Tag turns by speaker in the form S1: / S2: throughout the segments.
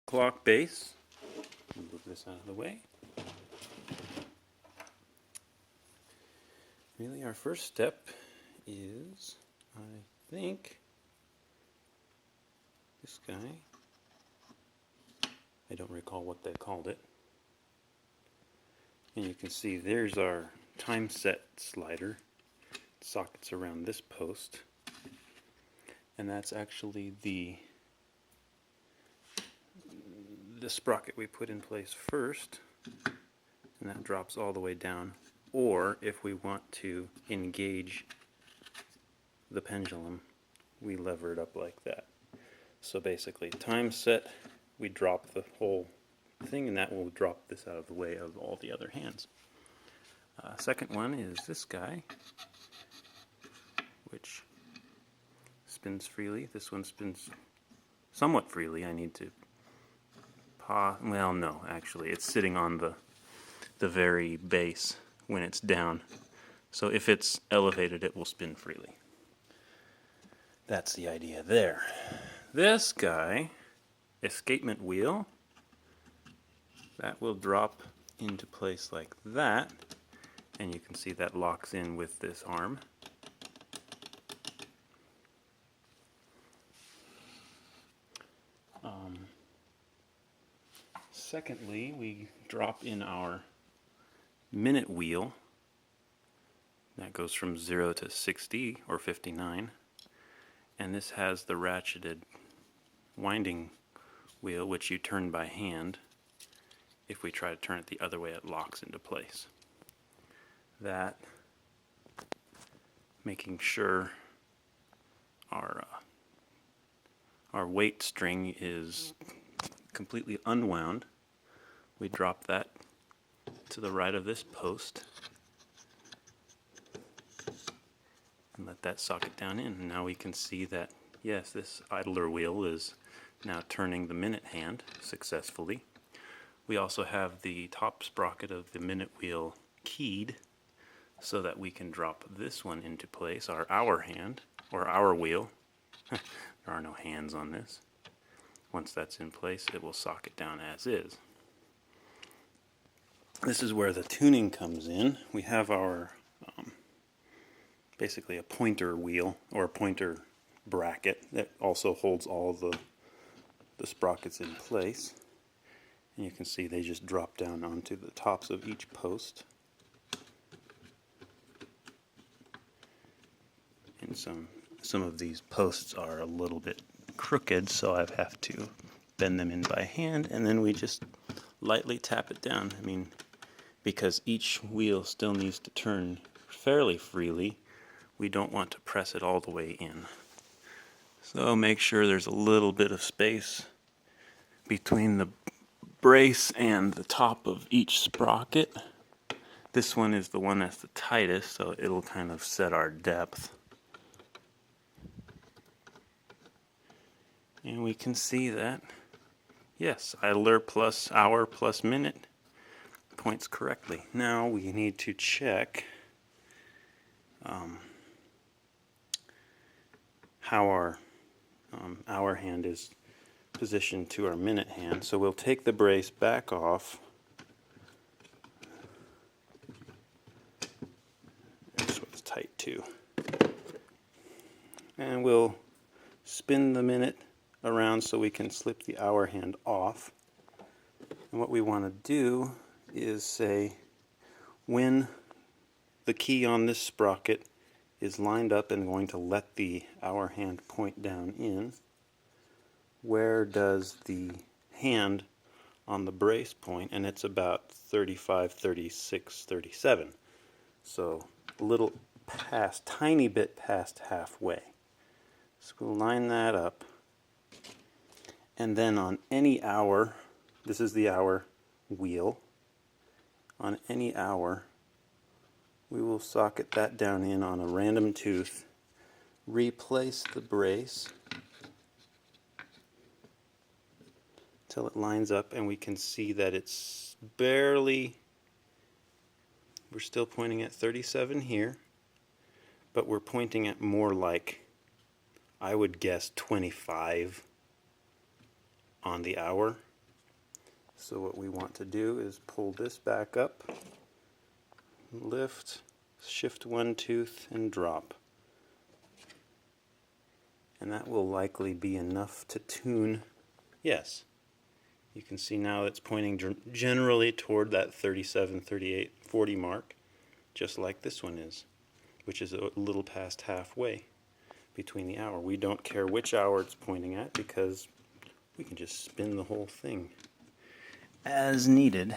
S1: clock base. Move this out of the way. Really, our first step is, I think, this guy. I don't recall what they called it. And you can see there's our time set slider. Sockets around this post. And that's actually the sprocket we put in place first. And that drops all the way down. Or if we want to engage the pendulum, we lever it up like that. So basically, time set, we drop the whole thing, and that will drop this out of the way of all the other hands. Second one is this guy, which spins freely. This one spins somewhat freely. I need to well, no, actually, it's sitting on the very base when it's down. So if it's elevated, it will spin freely. That's the idea there. This guy, escapement wheel, that will drop into place like that, and you can see that locks in with this arm. Secondly, we drop in our minute wheel. That goes from 0 to 60 or 59, and this has the ratcheted winding wheel, which you turn by hand. If we try to turn it the other way, it locks into place. That, making sure our weight string is completely unwound, we drop that to the right of this post and let that socket down in. And now we can see that, yes, this idler wheel is now turning the minute hand successfully. We also have the top sprocket of the minute wheel keyed so that we can drop this one into place, our hour hand, or hour wheel. There are no hands on this. Once that's in place, it will socket down as is. This is where the tuning comes in. We have our basically a pointer wheel or a pointer bracket that also holds all the sprockets in place. And you can see they just drop down onto the tops of each post. And some of these posts are a little bit crooked, so I have to bend them in by hand, and then we just lightly tap it down. I mean, because each wheel still needs to turn fairly freely, we don't want to press it all the way in. So make sure there's a little bit of space between the brace and the top of each sprocket. This one is the one that's the tightest, so it'll kind of set our depth. And we can see that, yes, idler plus hour plus minute points correctly. Now we need to check how our hour hand is positioned to our minute hand. So we'll take the brace back off. This one's tight too. And we'll spin the minute around so we can slip the hour hand off. And what we want to do is say when the key on this sprocket is lined up and going to let the hour hand point down in, where does the hand on the brace point? And it's about 35, 36, 37. So a little past, tiny bit past halfway. So we'll line that up. And then on any hour, this is the hour wheel, on any hour, we will socket that down in on a random tooth, replace the brace till it lines up, and we can see that it's barely, we're still pointing at 37 here, but we're pointing at more like, I would guess 25 on the hour. So what we want to do is pull this back up, lift, shift one tooth, and drop. And that will likely be enough to tune. Yes, you can see now it's pointing generally toward that 37, 38, 40 mark, just like this one is, which is a little past halfway between the hour. We don't care which hour it's pointing at because we can just spin the whole thing as needed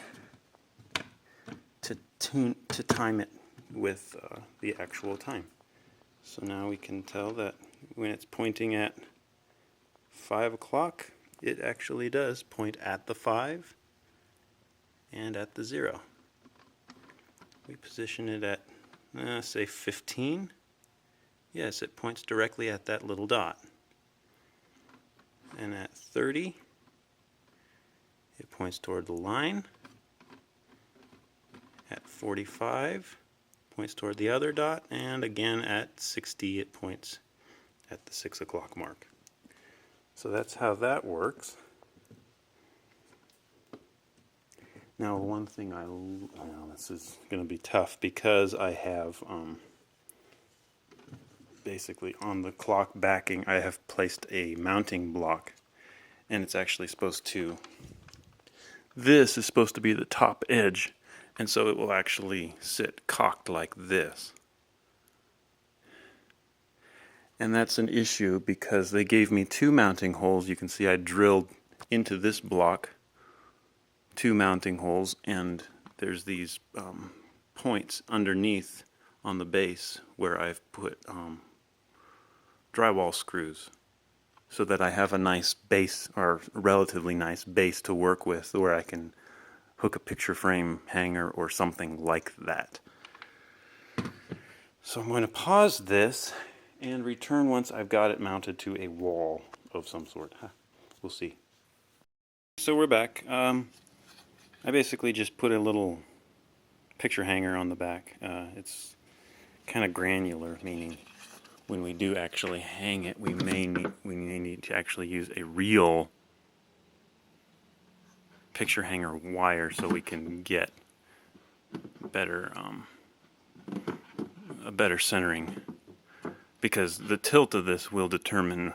S1: to time it with the actual time. So now we can tell that when it's pointing at 5 o'clock, it actually does point at the 5 and at the 0. We position it at, say, 15. Yes, it points directly at that little dot. And at 30, it points toward the line. At 45, points toward the other dot, and again at 60, it points at the 6 o'clock mark. So that's how that works. Now, one thing this is going to be tough because I have basically on the clock backing, I have placed a mounting block, and it's actually supposed to, this is supposed to be the top edge, and so it will actually sit cocked like this. And that's an issue because they gave me 2 mounting holes. You can see I drilled into this block 2 mounting holes, and there's these points underneath on the base where I've put drywall screws so that I have a nice base, or a relatively nice base to work with, where I can hook a picture frame hanger or something like that. So I'm going to pause this and return once I've got it mounted to a wall of some sort. We'll see. So we're back. I basically just put a little picture hanger on the back. It's kind of granular, meaning when we do actually hang it, we may need to actually use a real picture hanger wire so we can get better a better centering, because the tilt of this will determine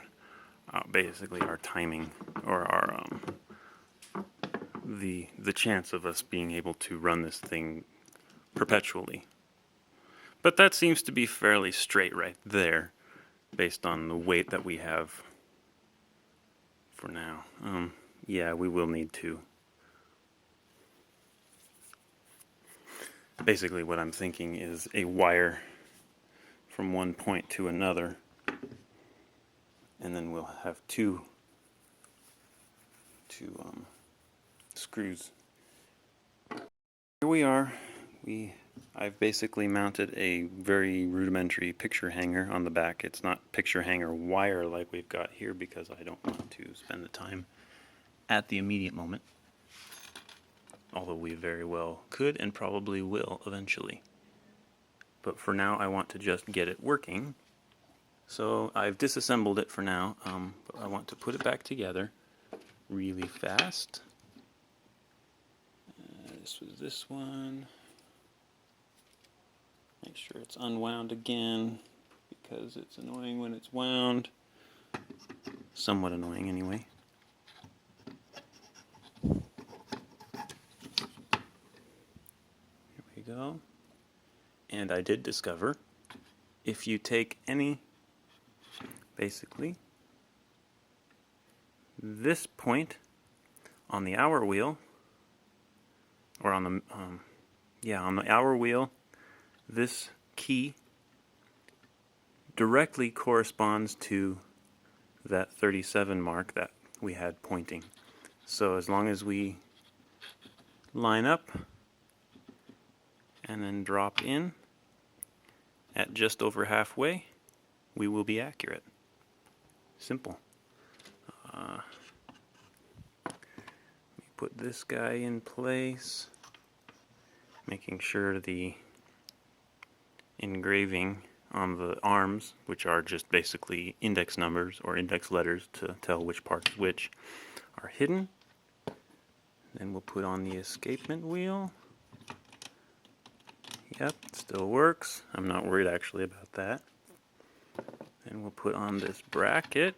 S1: basically our timing, or our the chance of us being able to run this thing perpetually. But that seems to be fairly straight right there, based on the weight that we have for now. Yeah, we will need to. Basically what I'm thinking is a wire from one point to another, and then we'll have two screws. Here we are. I've basically mounted a very rudimentary picture hanger on the back. It's not picture hanger wire like we've got here because I don't want to spend the time at the immediate moment, although we very well could and probably will eventually. But for now I want to just get it working. So I've disassembled it for now, but I want to put it back together really fast. This was this one. Make sure it's unwound again, because it's annoying when it's wound. Somewhat annoying anyway. Here we go. And I did discover, if you take basically, this point on the hour wheel, or on the hour wheel, this key directly corresponds to that 37 mark that we had pointing. So as long as we line up and then drop in at just over halfway, we will be accurate. Simple. We put this guy in place, making sure the engraving on the arms, which are just basically index numbers or index letters to tell which part is which, are hidden. Then we'll put on the escapement wheel. Yep, still works. I'm not worried actually about that. Then we'll put on this bracket.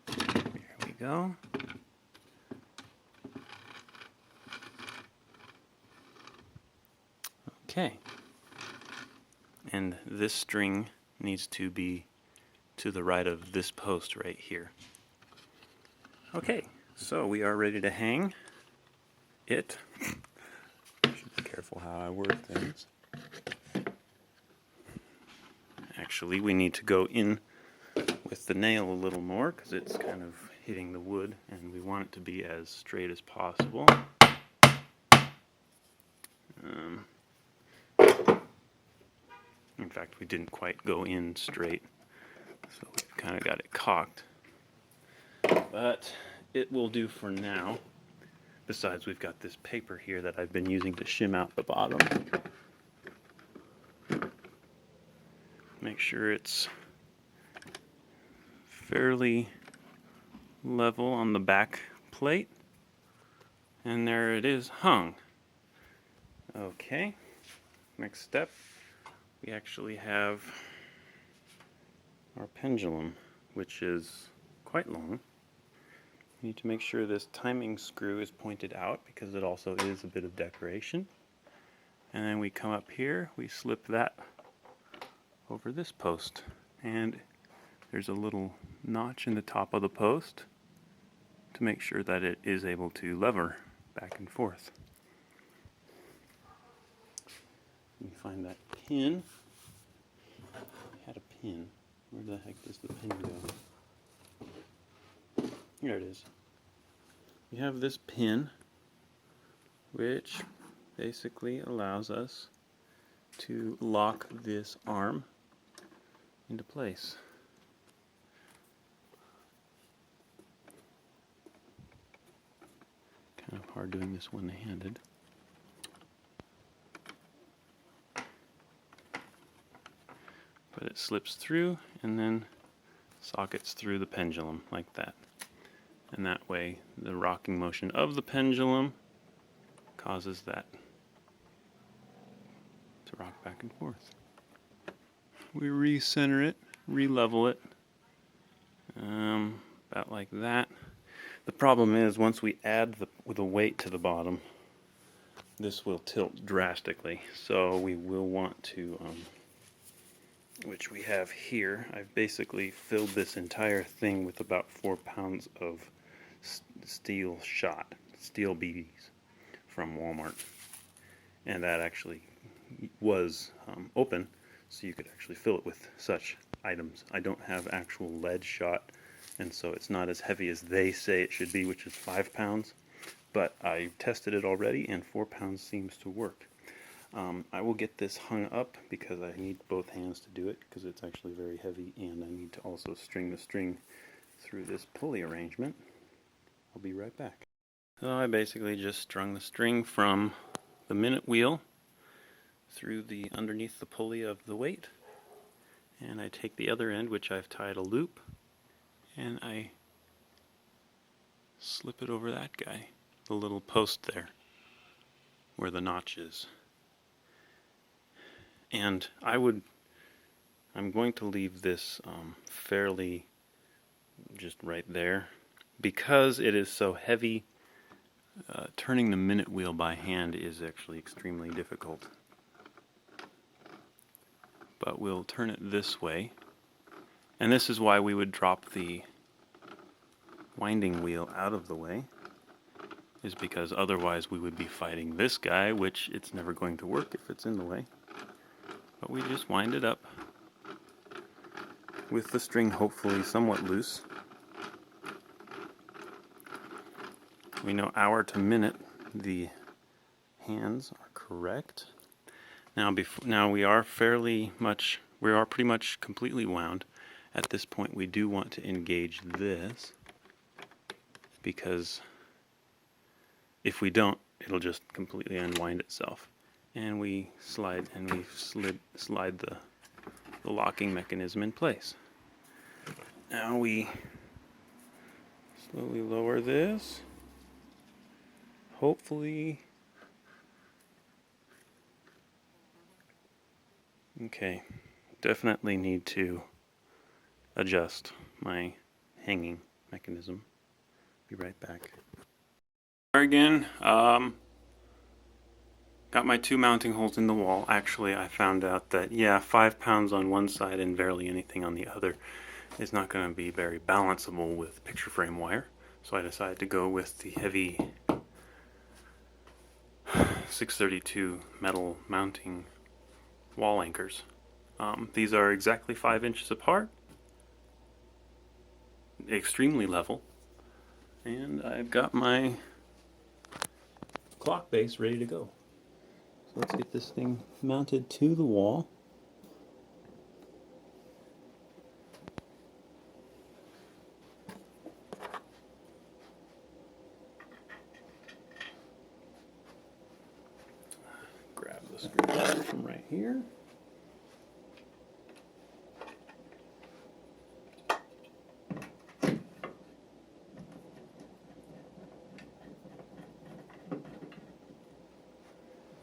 S1: There we go. Okay. And this string needs to be to the right of this post right here. Okay, so we are ready to hang it. Should be careful how I word things. Actually, we need to go in with the nail a little more because it's kind of hitting the wood and we want it to be as straight as possible. In fact, we didn't quite go in straight, so we've kind of got it cocked. But it will do for now. Besides, we've got this paper here that I've been using to shim out the bottom. Make sure it's fairly level on the back plate. And there it is, hung. Okay, next step, we actually have our pendulum, which is quite long. We need to make sure this timing screw is pointed out because it also is a bit of decoration. And then we come up here, we slip that over this post. And there's a little notch in the top of the post to make sure that it is able to lever back and forth. You can find that pin. I had a pin. Where the heck does the pin go? Here it is. We have this pin, which basically allows us to lock this arm into place. Kind of hard doing this one-handed. But it slips through and then sockets through the pendulum like that. And that way the rocking motion of the pendulum causes that to rock back and forth. We recenter it, re-level it, about like that. The problem is once we add the weight to the bottom, this will tilt drastically. So we will want to, which we have here, I've basically filled this entire thing with about 4 pounds of steel BBs from Walmart. And that actually was open, so you could actually fill it with such items. I don't have actual lead shot, and so it's not as heavy as they say it should be, which is 5 pounds. But I tested it already, and 4 pounds seems to work. I will get this hung up because I need both hands to do it because it's actually very heavy, and I need to also string the string through this pulley arrangement. I'll be right back. So I basically just strung the string from the minute wheel through the underneath the pulley of the weight, and I take the other end, which I've tied a loop, and I slip it over that guy, the little post there where the notch is. And I'm going to leave this fairly just right there because it is so heavy. Turning the minute wheel by hand is actually extremely difficult. But we'll turn it this way, and this is why we would drop the winding wheel out of the way, is because otherwise we would be fighting this guy, which it's never going to work if it's in the way. But we just wind it up with the string hopefully somewhat loose. We know hour to minute the hands are correct. Now we are pretty much completely wound. At this point we do want to engage this, because if we don't, it'll just completely unwind itself. And we slide the locking mechanism in place. Now we slowly lower this. Hopefully. Okay, definitely need to adjust my hanging mechanism. Be right back. Again, got my 2 mounting holes in the wall. Actually, I found out that, yeah, 5 pounds on one side and barely anything on the other is not going to be very balanceable with picture frame wire. So I decided to go with the heavy 632 metal mounting wall anchors. These are exactly 5 inches apart, extremely level, and I've got my clock base ready to go. So let's get this thing mounted to the wall. Grab the screwdriver from right here.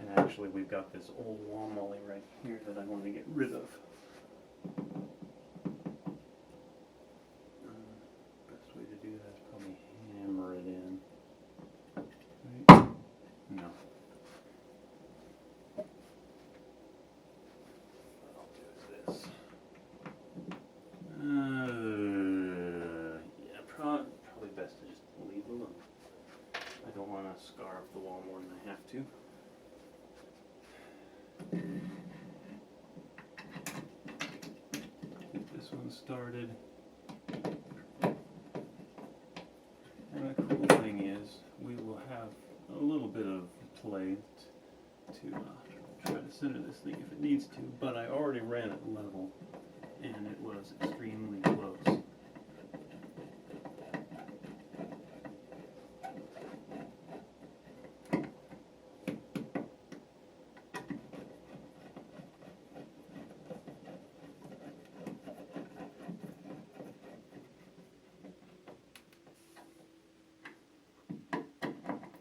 S1: And actually we've got this old wall molly right here that I want to get rid of. Best way to do that is probably hammer it in. Right? No. What I'll do is this. Yeah, probably best to just leave it alone. I don't want to scar up the wall more than I have to. Get this one started. And the cool thing is, we will have a little bit of play to try to center this thing if it needs to, but I already ran it level, and it was extremely close.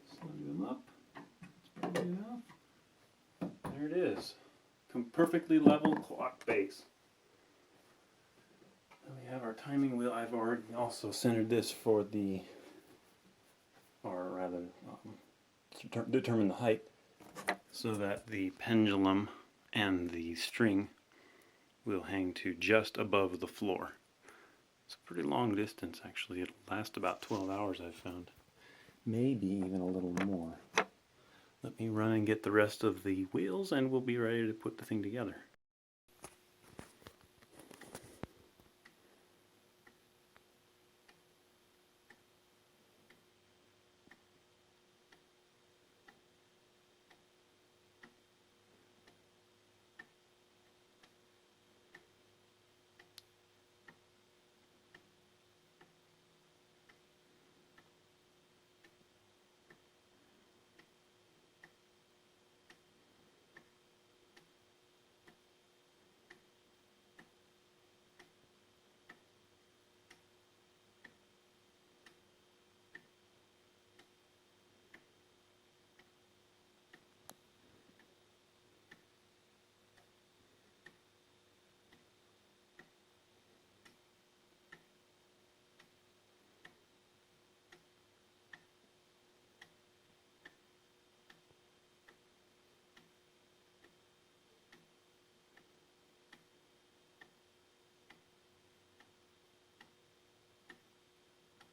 S1: Slug them up. That's probably enough. There it is. Perfectly level clock base. Then we have our timing wheel. I've already also centered this for the, or rather, determine the height so that the pendulum and the string will hang to just above the floor. It's a pretty long distance actually. It'll last about 12 hours I've found. Maybe even a little more. Let me run and get the rest of the wheels and we'll be ready to put the thing together.